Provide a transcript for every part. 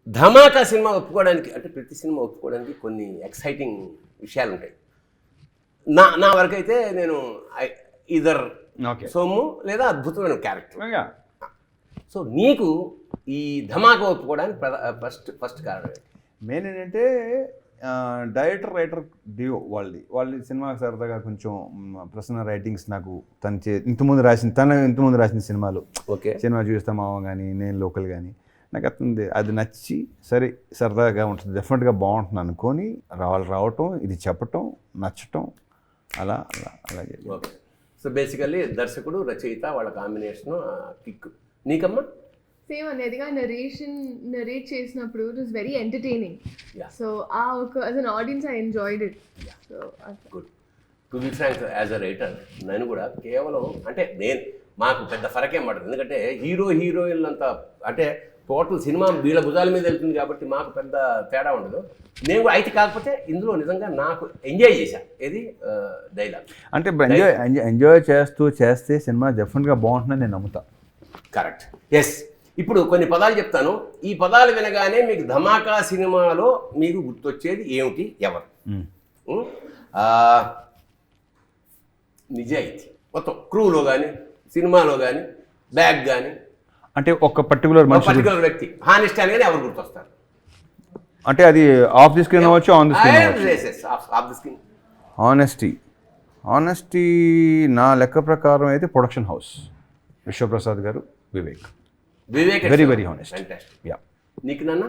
ధమాకా cinema ఒప్పుకోవడానికి అంటే ప్రతి సినిమా ఒప్పుకోవడానికి కొన్ని ఎక్సైటింగ్ విషయాలు ఉంటాయి. నా వరకు అయితే నేను ఇదర్ సోము లేదా అద్భుతమైన క్యారెక్టర్. సో నీకు ఈ ధమాకా ఒప్పుకోవడానికి ఫస్ట్ కారణం మెయిన్ ఏంటంటే డైరెక్టర్ రైటర్ డియో వాళ్ళది సినిమాకి సరదాగా కొంచెం ప్రసన్న రైటింగ్స్ నాకు ఇంతకుముందు రాసిన సినిమాలు ఓకే సినిమా చూస్తాం మావ కానీ నేను లోకల్ కానీ నాకు అది నచ్చి సరే సరదాగా ఉంటుంది డెఫినెట్గా బాగుంటుంది అనుకొని రావటం ఇది చెప్పటం నచ్చటం అలాగే. ఓకే. సో బేసికల్లీ దర్శకుడు రచయిత వాళ్ళ కాంబినేషన్ కిక్. నీకమ్మా సేమ్ అనేదిగా నరేట్ చేసినప్పుడు it was very entertaining. So as an audience I enjoyed it. So good. To be frank as a writer నేను కూడా కేవలం అంటే మాకు పెద్ద ఫరకేం పడదు, ఎందుకంటే హీరోయిన్లు అంతా అంటే టోటల్ సినిమా వీళ్ళ భుజాల మీద వెళ్తుంది కాబట్టి మాకు పెద్ద తేడా ఉండదు. నేను కూడా అయితే కాకపోతే ఇందులో నిజంగా నాకు ఎంజాయ్ చేశా ఏది డైలాగ్ అంటే ఎంజాయ్ చేస్తే సినిమా డెఫినెట్గా బాగుంటుందని నేను నమ్ముతా. కరెక్ట్. ఎస్. ఇప్పుడు కొన్ని పదాలు చెప్తాను, ఈ పదాలు వినగానే మీకు ధమాకా సినిమాలో మీకు గుర్తొచ్చేది ఏమిటి, ఎవరు? నిజాయితీ మొత్తం క్రూలో కానీ సినిమాలో కానీ బ్యాగ్ కానీ అంటే ఒక పర్టికులర్ వ్యక్తి హానెస్ట్ అనగానే ఎవరు గుర్తొస్తారు? అంటే అది ఆఫ్ ది స్క్రీన్ అవ్వచ్చు, ఆన్ ది స్క్రీన్. ఆనెస్టీ నా లెక్క ప్రకారం అయితే ప్రొడక్షన్ హౌస్ విశ్వప్రసాద్ గారు, Vivek very very honest. Yeah. నీకు నాన్న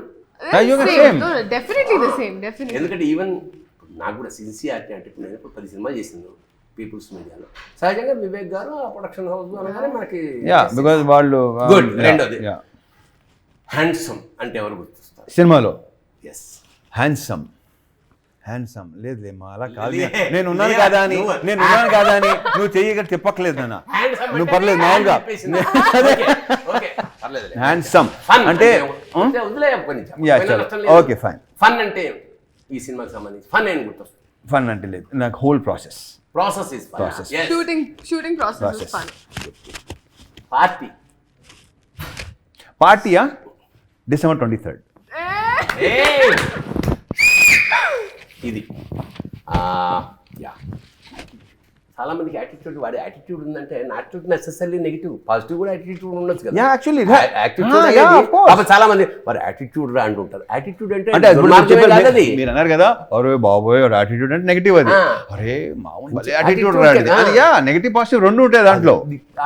డెఫినెట్లీ ద సేమ్. డెఫినెట్లీ. ఎందుకంటే ఈవెన్ నాకు కూడా సిన్సియారిటీ అంటే ఇప్పుడు నేను 10 సినిమాలు చేసింది పీపుల్స్ మీడియాలో. సహజంగా వివేక్ గారు ఆ ప్రొడక్షన్ హౌస్ అనగానే మనకి బికాజ్ వాళ్ళు గుడ్. రెండోది హ్యాండ్సమ్ అంటే ఎవరు గుర్తొస్తారు సినిమాలో? ఎస్, హ్యాండ్సమ్ లేదులేమ్మా, అలా కాదు. నేను ఉన్నాను కదా అని నువ్వు చెయ్యగా తిప్పట్లేదు నాన్న, నువ్వు పర్లేదు మామూలుగా. హ్యాండ్సమ్ అంటే ఓకే ఫైన్. ఫన్ అంటే ఈ సినిమాకి సంబంధించి ఫన్ ఏం గుర్తొస్తుంది? ఫన్ అంటే లేదు, నాకు whole process is process. Shooting process is fun. పార్టీయా December 23rd. ఇది చాలా మందికి యాటిట్యూడ్, వాడి యాటిట్యూడ్ ఉందంటే యాటిట్యూడ్ నెసెసరీ నెగిటివ్, పాజిటివ్ కూడా యాటిట్యూడ్ ఉండొచ్చు కదా. యాక్చువల్లీ చాలా మంది వాడు యాటిట్యూడ్ రా అంటుంటారు. యాటిట్యూడ్ అంటే మీరు అన్నారు కదా, అరే బాబోయ్ వాడు యాటిట్యూడ్ అంటే నెగిటివ్, అది అరే మామూలు యాటిట్యూడ్ రాదు. నెగిటివ్ పాజిటివ్ రెండు ఉంటాయి దాంట్లో.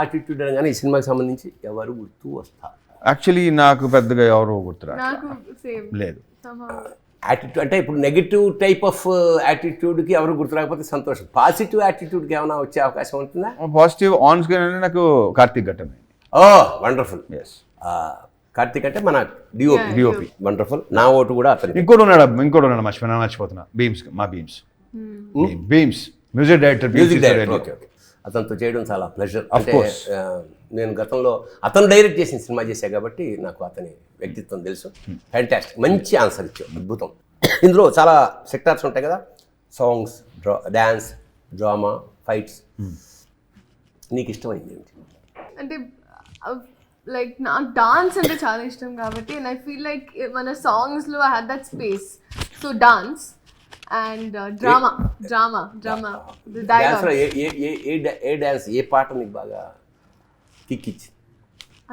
యాటిట్యూడ్ అనగానే ఈ సినిమాకి సంబంధించి ఎవరు గుర్తు వస్తారు? యాక్చువల్లీ నాకు పెద్దగా ఎవరు గుర్తురా లేదు. యాటిట్యూడ్ అంటే ఇప్పుడు నెగిటివ్ టైప్ ఆఫ్ యాటిట్యూడ్కి ఎవరు గుర్తు రాకపోతే సంతోషం. పాజిటివ్ యాటిట్యూడ్కి ఏమైనా వచ్చే అవకాశం ఉంటుందా? పాజిటివ్ ఆన్ స్క్రీన్ అంటే నాకు కార్తీక్ ఘట్టం. ఓ వండర్ఫుల్. ఎస్, కార్తీక్ అంటే మన డిఓపి. వండర్ఫుల్. నా ఓటు కూడా అతను. ఇంకోటి ఉన్నాడు మర్చిపోతున్నా, మా బీమ్స్ మ్యూజిక్ డైరెక్టర్. ఓకే. అతనితో చేయడం చాలా ప్లెజర్. అంటే నేను గతంలో అతను డైరెక్ట్ చేసిన సినిమా చేశా కాబట్టి నాకు అతని వ్యక్తిత్వం తెలుసు. ఫ్యాంటాస్టిక్, మంచి ఆన్సర్ ఇచ్చావు, అద్భుతం. ఇందులో చాలా సెక్టార్స్ ఉంటాయి కదా, సాంగ్స్, డ్యాన్స్, డ్రామా, ఫైట్స్. నీకు ఇష్టమైంది ఏంటి? అంటే లైక్ నాకు డాన్స్ అంటే చాలా ఇష్టం కాబట్టి, అండ్ ఐ ఫీల్ లైక్ మన సాంగ్స్లో I had that space. So dance and drama. ఏ డాన్స్, ఏ పాట నీకు బాగా కిక్ ఇచ్చింది?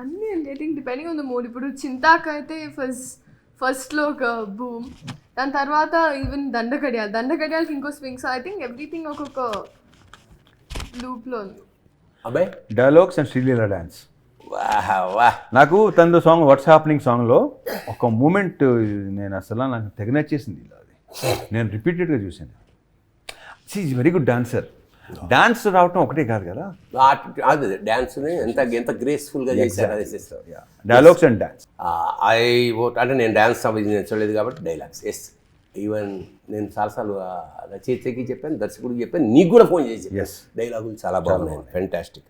అన్నీ I think depending on the mood. ఇప్పుడు చింతాక్ అయితే ఫస్ట్లో ఒక బూమ్, దాని తర్వాత ఈవెన్ దండకడియాలకి ఇంకో swing. So I think everything ఒక్కొక్క లూప్లో ఉంది. అబ్బాయి డైలాగ్స్ అండ్ శ్రీలీల డాన్స్. నాకు తనతో సాంగ్ వాట్స్ హ్యాపెనింగ్ సాంగ్లో ఒక మూమెంట్ నేను అసలు నాకు తెగ నచ్చేసింది. నేను రిపీటెడ్గా చూశాను. She is very good dancer. Dance రావటం ఒకటే కాదు కదా, అది డాన్స్ని ఎంత గ్రేస్ఫుల్గా చేశారు. Dialogues and dance. అంటే నేను డాన్స్ చూడలేదు కాబట్టి డైలాగ్స్. ఎస్, ఈవెన్ నేను చాలాసార్లు రచయితకి చెప్పాను, దర్శకుడికి చెప్పాను, నీకు కూడా ఫోన్ చేసి డైలాగులు చాలా బాగున్నాయి. ఫ్యాంటాస్టిక్.